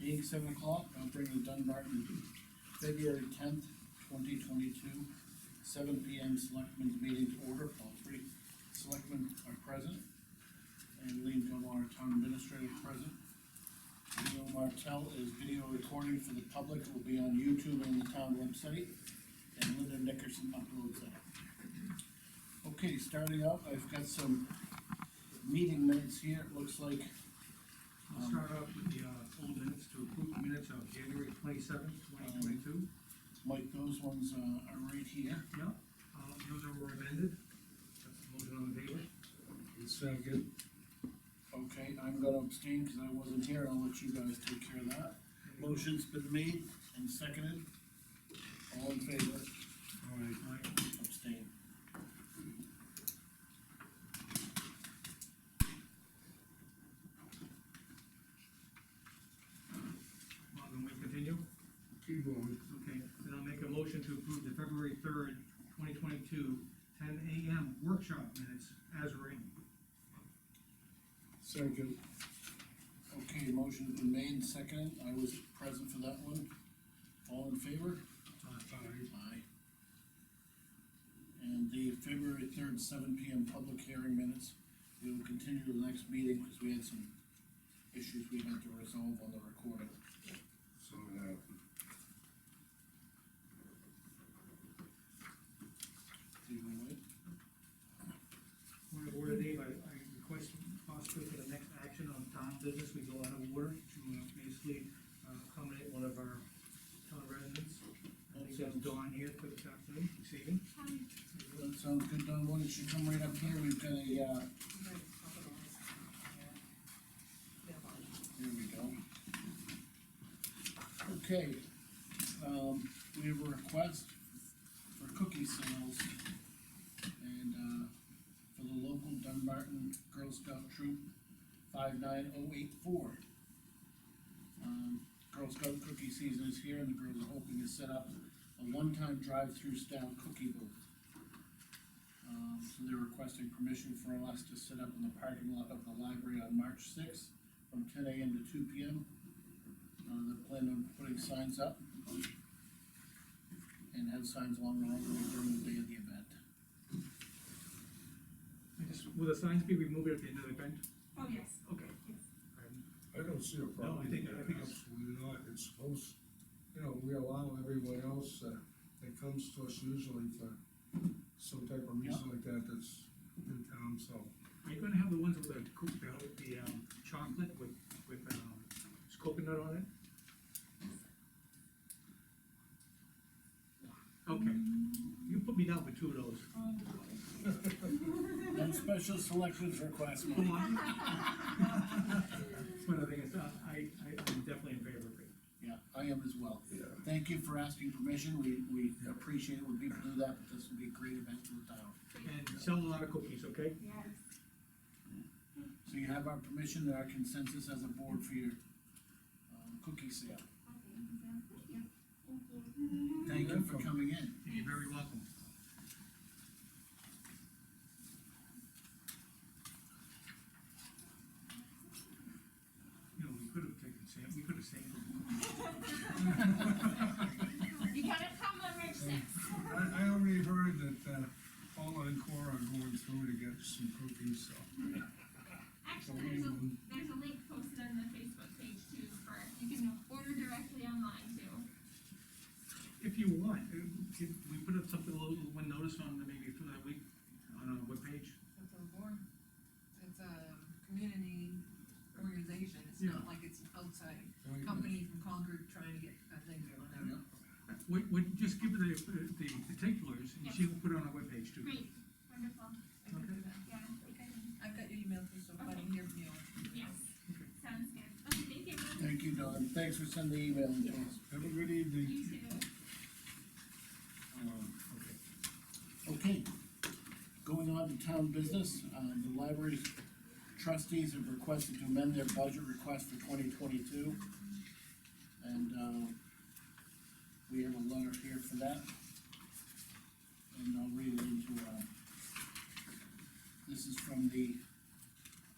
being 7 o'clock, I'll bring the Dunbarton February 10th, 2022, 7 PM Selectmen's meeting to order. All three selectmen are present, and Lean Gilmore, town administrator, present. Leo Martell is video recording for the public. It will be on YouTube and the town website, and Linda Nickerson uploads that. Okay, starting out, I've got some meeting minutes here. It looks like, I'll start off with the, old minutes to approve the minutes of January 27th, 2022. Mike, those ones, are right here. Yeah, those are amended. That's the motion on the table. Second. Okay, I'm gonna abstain because I wasn't here. I'll let you guys take care of that. Motion's been made and seconded. All in favor? All right. Aye. Abstain. Well, then we continue. Keep going. Okay, then I'll make a motion to approve the February 3rd, 2022, 10 AM workshop minutes as written. Second. Okay, motion's been made and seconded. I was present for that one. All in favor? Aye. Aye. And the February 3rd, 7 PM public hearing minutes, we will continue to the next meeting because we had some issues we had to resolve on the recording. So that. Do you wanna wait? Point of order, Dave, I request possibly for the next action on town business, we go out of order to basically accommodate one of our town residents. I think that's Dawn here for this afternoon, this evening. That sounds good, Don. Why don't you come right up here? We've got a, here we go. Okay, we have a request for cookie sales, and, for the local Dunbarton Girl Scout Troop 59084. Girl Scout cookie season is here, and the girls are hoping to set up a one-time drive-through style cookie booth. So they're requesting permission for us to set up in the parking lot of the library on March 6th, from 10 AM to 2 PM. They're planning on putting signs up, and have signs along the roadway during the day of the event. Will the signs be removed at the end of the event? Oh, yes. Okay. Yes. I don't see a problem. No, I think It's not, it's supposed, we allow everyone else, that comes to us usually for some type of reason like that that's in town, so. Are you gonna have the ones with the chocolate with coconut on it? Okay, you put me down for 2 of those. Oh, boy. And special selections request. Come on. But the thing is, I'm definitely in favor of it. Yeah, I am as well. Yeah. Thank you for asking permission. We appreciate it when people do that, but this will be a great event for the town. And sell a lot of cookies, okay? Yes. So you have our permission and our consensus as a board for your, cookie sale. Okay, Thank you for coming in. You're very welcome. We could have taken we could have sampled. You gotta come on March 6th. I already heard that, Paula and Cora are going through to get some cookies, so. Actually, there's a link posted on the Facebook page too you can order directly online too. If you want, can we put up something, a little one notice on maybe for that week on our webpage? It's a board, it's a community organization, it's Yeah. not like it's an outside company from Concord trying to get a thing or whatever. We just give her the particulars, and she will put it on our webpage too. Great, wonderful. I can do that. Yeah, I think I can. I've got your email too, so if I don't hear from you. Yes, sounds good. Okay, thank you. Thank you, Don. Thanks for sending the email to us. Have a good evening. You too. Okay, going on to town business, the library trustees have requested to amend their budget request for 2022. And, we have a letter here for that. And I'll read it into, this is from the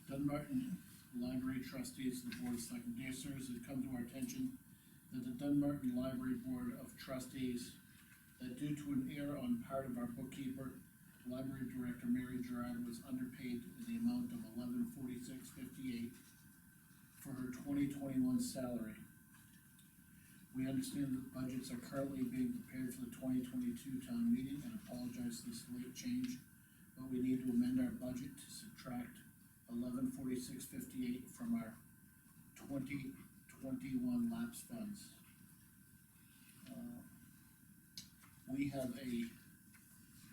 Dunbarton Library Trustees of the Board of Selectmen. Dear sirs, it has come to our attention that the Dunbarton Library Board of Trustees, that due to an error on part of our bookkeeper, Library Director Mary Gerard was underpaid in the amount of $1146.58 for her 2021 salary. We understand that budgets are currently being prepared for the 2022 town meeting and apologize for this late change, but we need to amend our budget to subtract $1146.58 from our 2021 lapse funds. We have a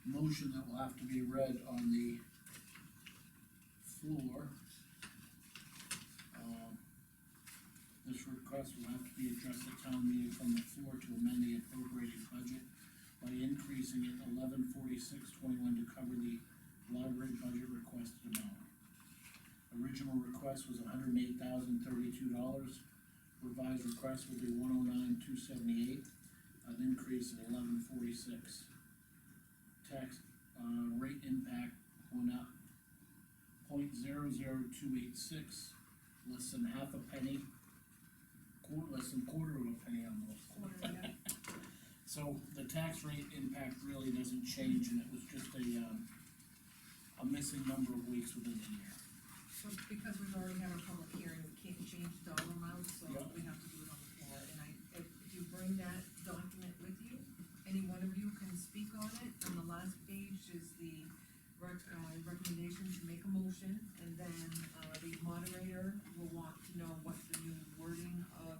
motion that will have to be read on the floor. This request will have to be addressed at town meeting from the floor to amend the appropriated budget by increasing it $1146.21 to cover the library budget requested amount. Original request was $108,032, revised request will be $109,278, an increase of $1146. Tax, rate impact went up 0.00286, less than half a penny, less than quarter of a penny almost. Quarter, yeah. So the tax rate impact really doesn't change, and it was just a missing number of weeks within the year. So because we've already had a public hearing, we can't change dollar amounts, so Yeah. we have to do it on the floor. And if you bring that document with you, any one of you can speak on it. On the last page is the recommendation to make a motion, and then, the moderator will want to know what the new wording of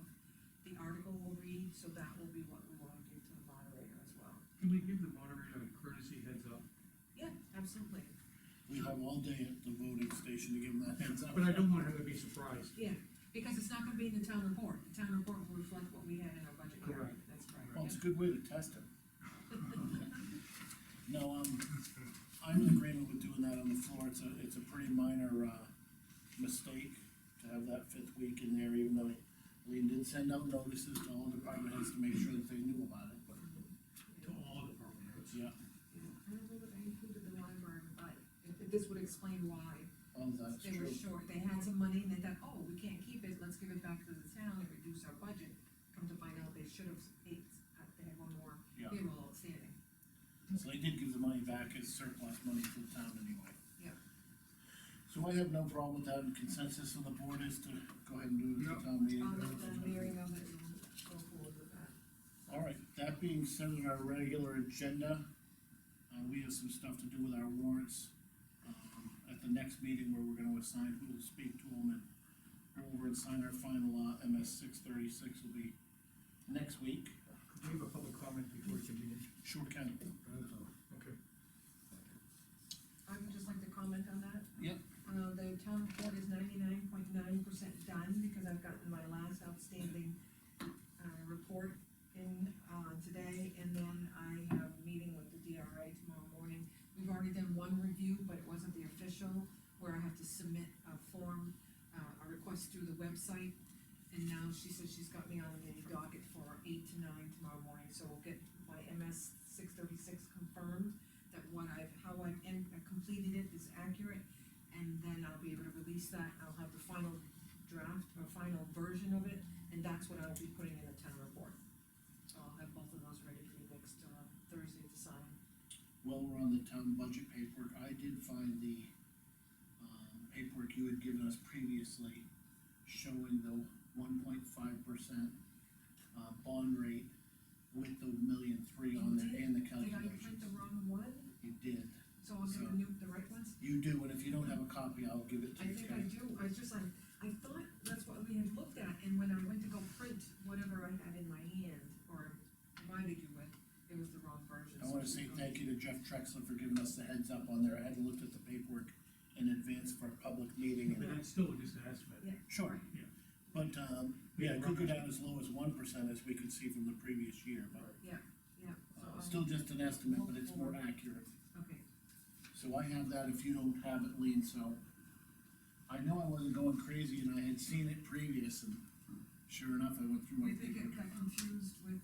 the article will read, so that will be what we wanna give to the moderator as well. Can we give the moderator a courtesy heads up? Yeah, absolutely. We have all day at the voting station to give them that heads up. But I don't want her to be surprised. Yeah, because it's not gonna be in the town report. The town report will reflect what we had in our budget. hearing. Correct. That's correct. Well, it's a good way to test it. No, I'm in agreement with doing that on the floor. It's a pretty minor, mistake to have that fifth week in there, even though Lean did send out notices to all department heads to make sure that they knew about it, but, To all department heads. yeah. I don't know that I included the library, but if this would explain why. Oh, that's They were true. short, they had some money and they thought, oh, we can't keep it, let's give it back to the town and reduce our budget. Come to find out they should have paid, they had one more Yeah. payroll outstanding. So they did give the money back as surplus money to the town anyway. Yeah. So I have no problem with that, and consensus of the board is to go ahead and do it at Yeah. the town meeting. I'll let Mary know that we'll go forward with that. All right, that being said, on our regular agenda, we have some stuff to do with our warrants. At the next meeting where we're gonna assign who will speak to them and go over and sign our final, MS 636 will be next week. Could we have a public comment before we continue? Sure can. Okay. I would just like to comment on that. Yep. The town report is 99.9% done, because I've gotten my last outstanding, report in, today, and then I have a meeting with the DRA tomorrow morning. We've already done one review, but it wasn't the official, where I have to submit a form, a request through the website. And now she says she's got me on the docket for 8 to 9 tomorrow morning, so we'll get my MS 636 confirmed, that how I've completed it is accurate, and then I'll be able to release that. I'll have the final draft, or final version of it, and that's what I'll be putting in the town report. So I'll have both of those ready for you next, Thursday to sign. While we're on the town budget paperwork, I did find the, paperwork you had given us previously showing the 1.5%, bond rate with the $1,000,003 on there and the Did I print calculations. the wrong one? You did. So I'll get the right ones? You do, and if you don't have a copy, I'll give it to I you. think I do, I just, I thought that's what we had looked at, and when I went to go print whatever I had in my hand, or provided you with, it was the wrong version. I wanna say thank you to Jeff Trexler for giving us the heads up on there. I hadn't looked at the paperwork in advance for a public meeting. But that's still just an estimate. Yeah. Sure. Right. But, yeah, it could go down as low as 1%, as we could see from the previous year, but, Yeah, so, still just an estimate, but it's more accurate. okay, So I have that if you don't have it, Lean, so. I know I wasn't going crazy and I had seen it previous, and sure enough, I went through my I think it paperwork. got confused with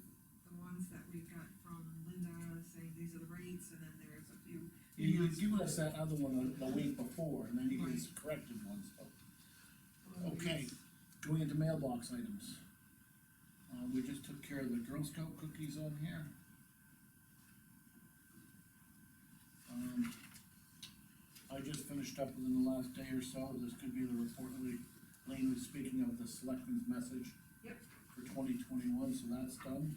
the ones that we got from Linda, saying these are the rates, and then there's a few. Yeah, you had given us that other one the week before, and then you gave us a corrected one, so. Well, mailbox items. We just took care of the Girl Scout cookies on here. I just finished up within the last day or so, this could be the report Lean was speaking of the selectmen's message. Yep. For 2021, so that's done.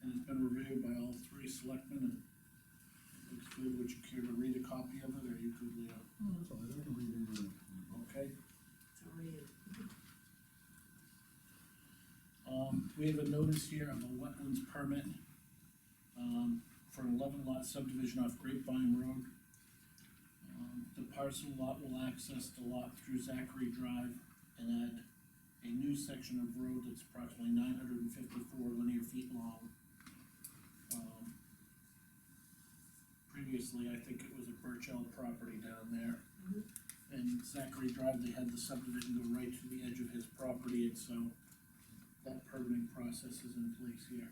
And it's been reviewed by all three selectmen, and it looks good. Would you care to read a copy of it, or you could, Leo? Oh, that's all, I can read it. Okay. It's already in. We have a notice here of a wetlands permit, for an 11 lot subdivision off Grapevine Road. The parcel lot will access the lot through Zachary Drive and add a new section of road that's approximately 954 linear feet long. Previously, I think it was a Birchall property down there. Mhm. And Zachary Drive, they had the subdivision go right to the edge of his property, and so that permitting process is in place here.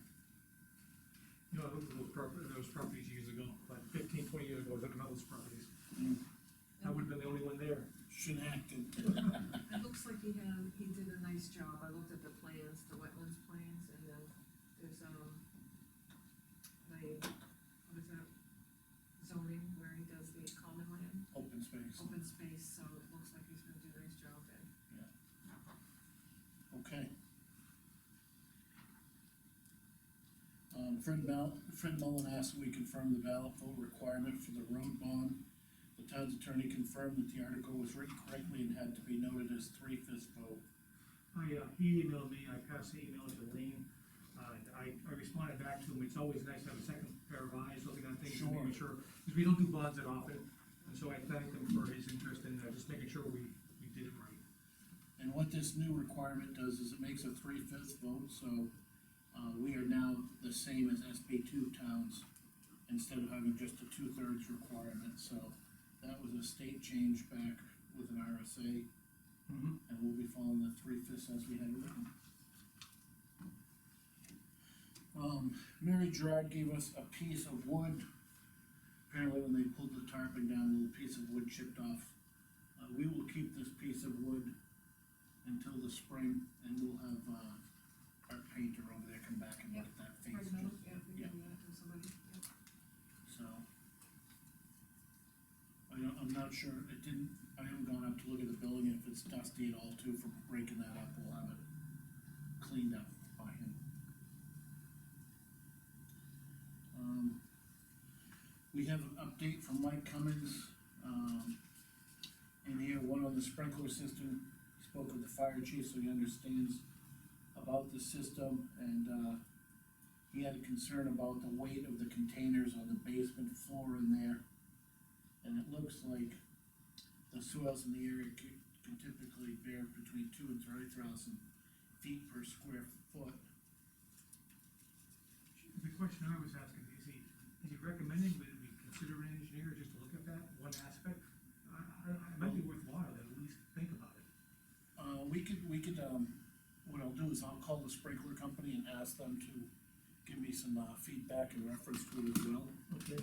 You know, I looked at those properties years ago, like 15, 20 years ago, I was looking at those properties. I would've been the only one there. Should act and It looks like he did a nice job, I looked at the plans, the wetlands plans, and then there's, what is that? Zoning, where he does the common land, open space. open space, so it looks like he's gonna do a nice job then. Okay. Fred Mullen asked that we confirm the ballot vote requirement for the road bond. The town's attorney confirmed that the article was written correctly and had to be noted as 3/5 vote. He emailed me, I passed the email to Lean, I responded back to him, it's always nice to have a second pair of eyes looking at things, and making sure, because we don't do bonds that often, and so I thanked him for his interest in, just making sure we did it right. And what this new requirement does is it makes a 3/5 vote, so, we are now the same as SB2 towns, instead of having just a 2/3 requirement, so that was a state change back with an RSA, and we'll be following the 3/5 as we had it written. Mary Gerard gave us a piece of wood. Apparently when they pulled the tarpon down, a little piece of wood chipped off. We will keep this piece of wood until the spring, and we'll have, our painter over there come back and look at that face. Right, no, yeah, we Yeah. can do that to somebody, yeah. So. I'm not sure, I haven't gone up to look at the building, if it's dusty at all too, from breaking that up, we'll have it cleaned up by him. We have an update from Mike Cummins, in here, one on the sprinkler system. He spoke with the fire chief, so he understands about the system, and, he had a concern about the weight of the containers on the basement floor in there. And it looks like the soils in the area can typically bear between 2,000 and 3,000 feet per square foot. The question I was asking, is he recommending that we consider an engineer just to look at that one aspect? It might be worthwhile to at least think about it. We could, what I'll do is I'll call the sprinkler company and ask them to give me some, feedback in reference to it as well. Okay.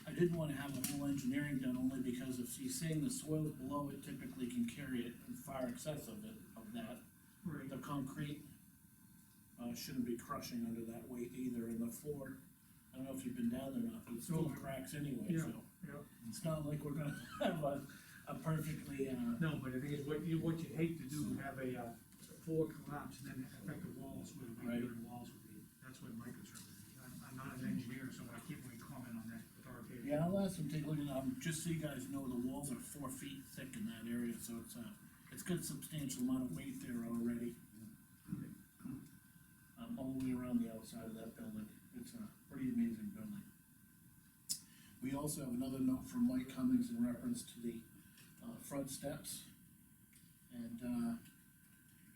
I didn't wanna have a whole engineering done, only because if he's saying the soils below it typically can carry it in far excess of that. Right. The concrete, shouldn't be crushing under that weight either, and the floor, I don't know if you've been down there or not, but it's full of cracks anyway, Yeah, so. yeah. It's not like we're gonna have a perfectly, No, but the thing is, what you'd hate to do, have a floor collapse and then affect the walls, where the Right. the walls would be, that's what my concern would be. I'm not an engineer, so I can't really comment on that authoritatively. yeah, I'll ask them to take a look at it, just so you guys know, the walls are 4 feet thick in that area, so it's got a substantial amount of weight there already. All the way around the outside of that building, it's a pretty amazing building. We also have another note from Mike Cummings in reference to the, front steps. And,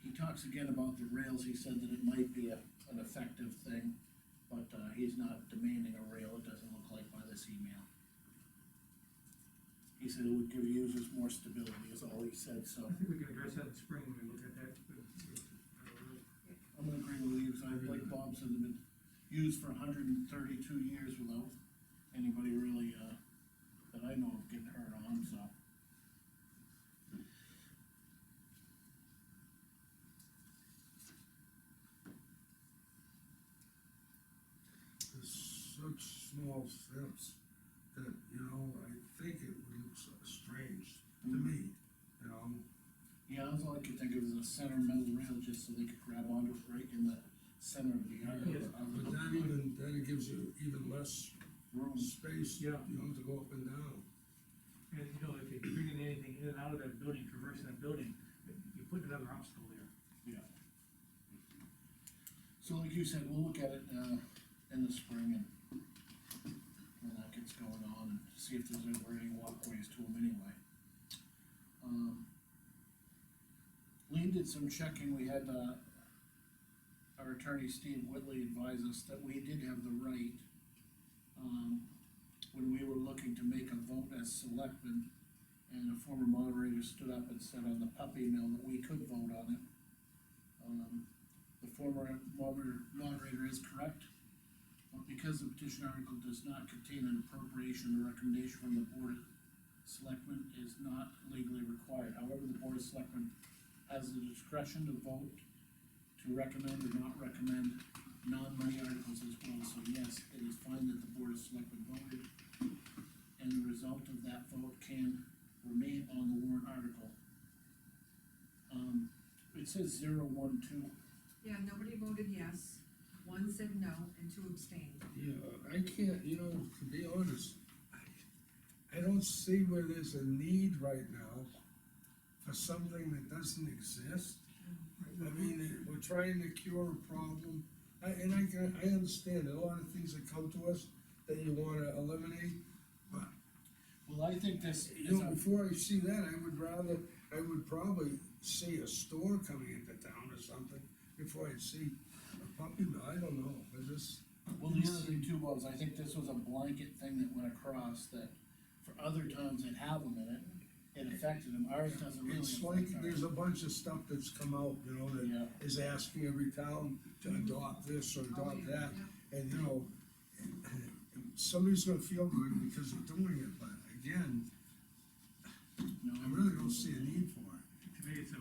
he talks again about the rails, he said that it might be an effective thing, but, he's not demanding a rail, it doesn't look like by this email. He said it would give users more stability, is all he said, so. I think we can address that in spring when we look at that. I'm gonna agree with you, because like Bob said, they've been used for 132 years without anybody really, that I know of getting hurt on, so. such small steps that, you know, I think it would look so strange to me, you know? Yeah, all I could think of is a center metal rail, just so they could grab onto it right in the center of the yard. Yeah, But then it gives you even less Room. space, Yeah. you know, to go up and down. And, you know, if you're bringing anything in and out of that building, traversing that building, you put another obstacle there. Yeah. So like you said, we'll look at it, in the spring and when that gets going on and see if there's ever any walkways to them anyway. Lean did some checking, we had, our attorney Steve Whitley advise us that we did have the right, when we were looking to make a vote as selectmen, and a former moderator stood up and said on the puppy mill that we could vote on it. The former moderator is correct, but because the petition article does not contain an appropriation or recommendation from the board of selectmen, is not legally required. However, the board of selectmen has the discretion to vote to recommend or not recommend non-money articles as well, so yes, it is fine that the board of selectmen voted, and the result of that vote can remain on the warrant article. It says 0, 1, 2. Yeah, nobody voted yes, one said no, and two abstained. Yeah, I can't, you know, to be honest, I don't see where there's a need right now for something that doesn't exist. I mean, we're trying to cure a problem, I understand a lot of things that come to us that you wanna eliminate, but, Well, I think this you is know, before I see that, I would probably see a store coming into town or something, before I'd see a puppy mill, I don't know, I just. well, the other thing too was, I think this was a blanket thing that went across that for other towns that have them in it, it affected them, ours doesn't really It's affect like, ours. there's a bunch of stuff that's come out, you know, Yeah. that is asking every town to adopt this or Oh, adopt yeah, that, yeah. and, you know, somebody's gonna feel good because they're doing it, but again, No, I really don't see a need for it. To me, it's a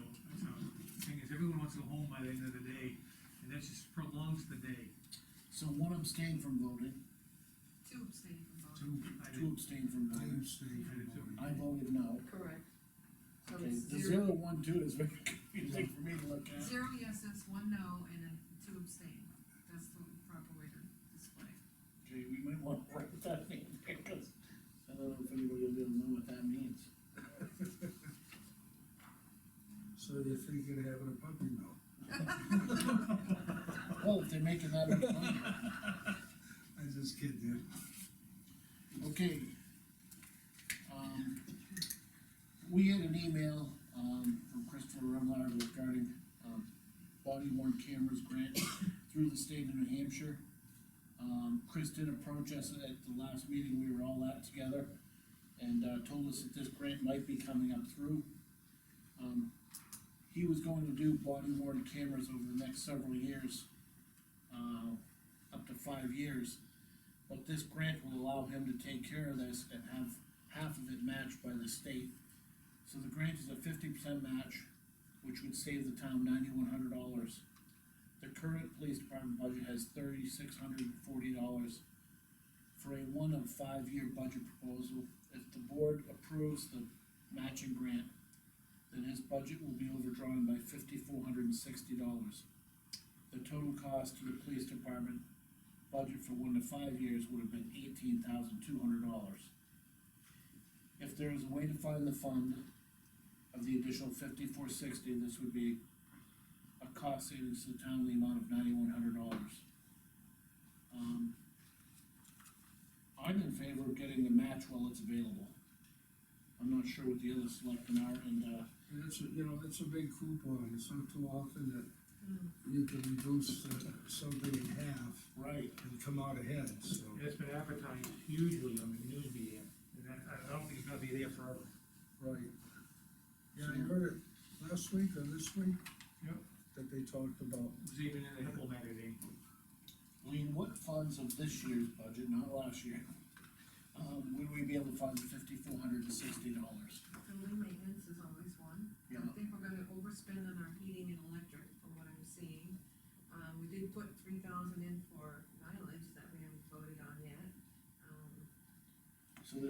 thing is, everyone wants to go home by the end of the day, and that just prolongs the day. So one abstained from voting, Two abstained from voting. I two didn't- abstained from I voting, abstain from voting. I voted no. Correct. So Okay, it's the 0, 0, 1, 2 is very confusing for me to look at. 0 yeses, 1 no, and then 2 abstain. That's the proper way to display. Okay, we might want to write that in, because I don't know if anybody will be able to know what that means. So you're thinking of having a puppy mill? Well, if they're making that much money. I just kidding you. Okay. We had an email, from Christopher Remlard regarding, body worn cameras grant through the state of New Hampshire. Chris did approach us at the last meeting we were all at together, and, told us that this grant might be coming up through. He was going to do body worn cameras over the next several years, up to 5 years. But this grant will allow him to take care of this and have half of it matched by the state. So the grant is a 50% match, which would save the town $9,100. The current police department budget has $3,640 for a 1 of 5 year budget proposal. If the board approves the matching grant, then his budget will be overdrawn by $5,460. The total cost to the police department budget for 1 to 5 years would have been $18,200. If there is a way to find the fund of the additional $5,460, this would be a cost savings to the town in the amount of $9,100. I'm in favor of getting the match while it's available. I'm not sure what the other selectmen are, and, And that's, you know, that's a big coupon, it's not too often that you can reduce something in half right, and come out ahead, so. And it's been advertised hugely on the news media, and I don't think it's gonna be there forever. Right. Yeah, I heard it last week or this week. Yep. That they talked about. It was even in the Hippo magazine. Lean, what funds of this year's budget, not last year, would we be able to find $5,460? Building maintenance is always one. Yeah. I think we're gonna overspend on our heating and electric, from what I'm seeing. We did put 3,000 in for mileage that we haven't voted on yet.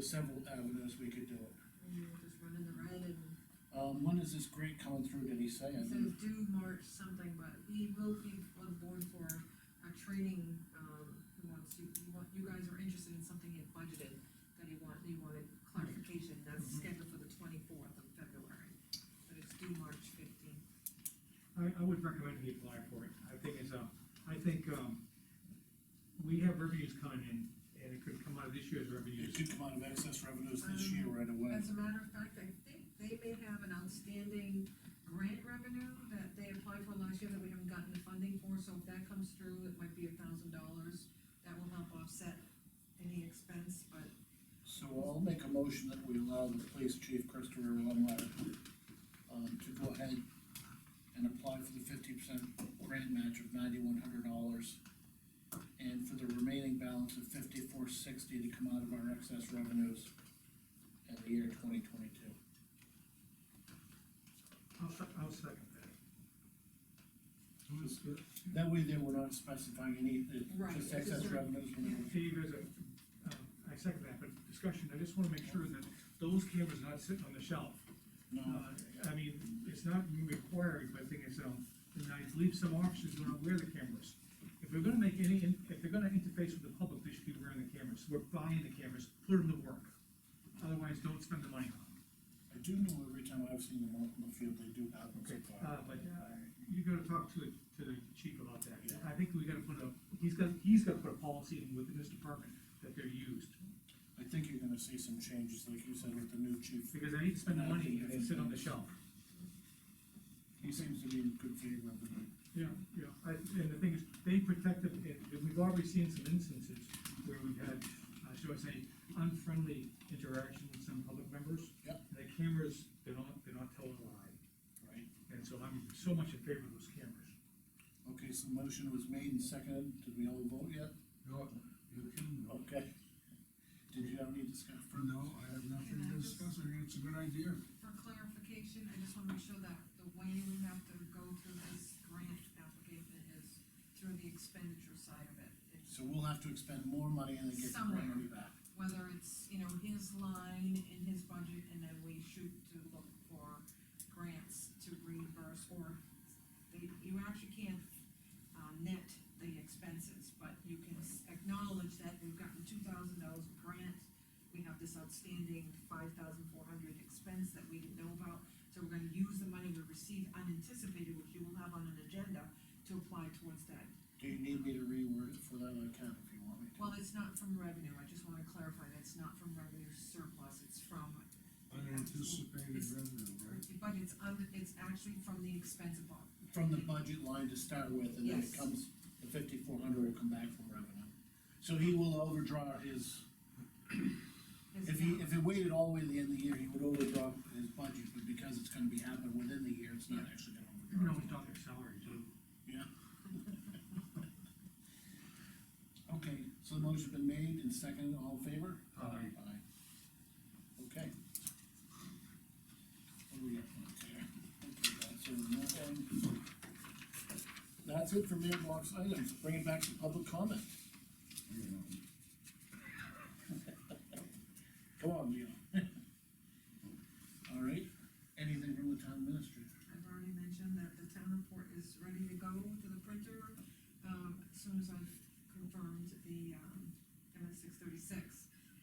there's several avenues we could do it. And we'll just run in the red and When is this grant coming through, did he say? I it didn't- says due March something, but he will be on board for a training, he wants you guys are interested in something he had budgeted, that he wanted clarification, that's scheduled for the 24th of February, but it's due March 15th. I would recommend he apply for it. I think we have revenues coming in, and it could come out of this year's It revenues. could come out of excess revenues this year right away. As a matter of fact, I think they may have an outstanding grant revenue that they applied for last year that we haven't gotten the funding for, so if that comes through, it might be $1,000. That will help offset any expense, but So I'll make a motion that we allow the police chief, Christopher Lumley, to go ahead and apply for the 50% grant match of $9,100. And for the remaining balance of $5,460 to come out of our excess revenues in the year 2022. I'll second that. Who's good? That way there, we're not specifying any, Right, just it's excess just a- revenues. Okay, you guys, I second that, but discussion, I just wanna make sure that those cameras are not sitting on the shelf. No, I mean, it's not required, but the thing is, and I believe some officers do not wear the cameras. If they're gonna if they're gonna interface with the public, they should be wearing the cameras. We're buying the cameras, put them to work. Otherwise, don't spend the money on them. I do know every time I've seen them out in the field, they do have them so Okay, far. but you gotta talk to the chief about that. Yeah. I think we gotta he's gotta put a policy in within this department that they're used. I think you're gonna see some changes, like you said, with the new chief. Because I need to spend the money if they sit on the shelf. He seems to be in good favor of it. Yeah, and the thing is, they protected, and we've already seen some instances where we've had, shall I say, unfriendly interaction with some public members. Yep. And the cameras, they're not telling a lie, Right. and so I'm so much in favor of those cameras. Okay, so motion was made and seconded, did we all vote yet? No, you can, Okay. Did you have any discussion? no, I have nothing to discuss, I think it's a good idea. for clarification, I just wanna make sure that the way we have to go through this grant application is through the expenditure side of it. It's So we'll have to expend more money and then get the Somewhere. money back. whether it's, his line in his budget, and then we shoot to look for grants to reimburse, or you actually can't, net the expenses, but you can acknowledge that we've gotten $2,000 grant, we have this outstanding $5,400 expense that we didn't know about, so we're gonna use the money we received unanticipated, which you will have on an agenda, to apply towards that. Do you need me to reword it for that? I can if you want me to. Well, it's not from revenue, I just wanna clarify, that's not from revenue surplus, it's from. Unanticipated revenue, right? But it's actually from the expense box. From the budget line to start with, and then it Yes. comes, the 5,400 will come back from revenue. So he will overdraw his, if he waited all the way to the end of the year, he would overdraw his budget, but because it's gonna be happening within the year, it's not actually gonna You know, overdraw. we talk their salary too. Yeah. Okay, so the motion's been made and seconded, all in favor? Aye. Okay. What do we got there? Okay, that's it, that's it for mailbox items, bring it back to public comment. Come on, Leo. All right, anything from the town administrator? I've already mentioned that the town report is ready to go to the printer, as soon as I've confirmed the, MS-636.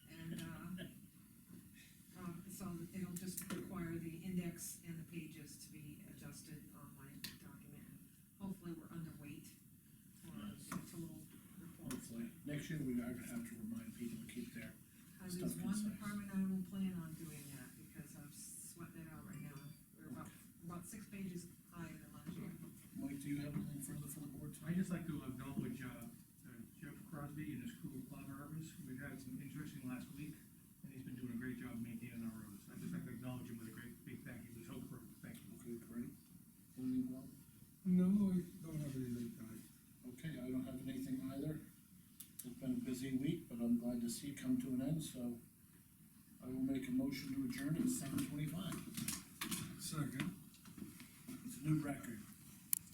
And, so it'll just require the index and the pages to be adjusted on my document, and hopefully we're underweight for the total report. Hopefully, next year we are gonna have to remind people to keep their, There's Stuff one concise. department I will plan on doing that, because I've sweated it out right now. We're about 6 pages higher than last year. Mike, do you have anything further for the board I tonight? just like to acknowledge, Jeff Crosby and his crew of plow drivers. We've had some interesting last week, and he's been doing a great job maintaining our roads. I'd just like to acknowledge him with a great, big thank you, this whole crew, thank you. Okay, great. Anything more? No, I don't have anything tonight. Okay, I don't have anything either. It's been a busy week, but I'm glad to see it come to an end, so I will make a motion to adjourn at 7:25. Second. It's a new record.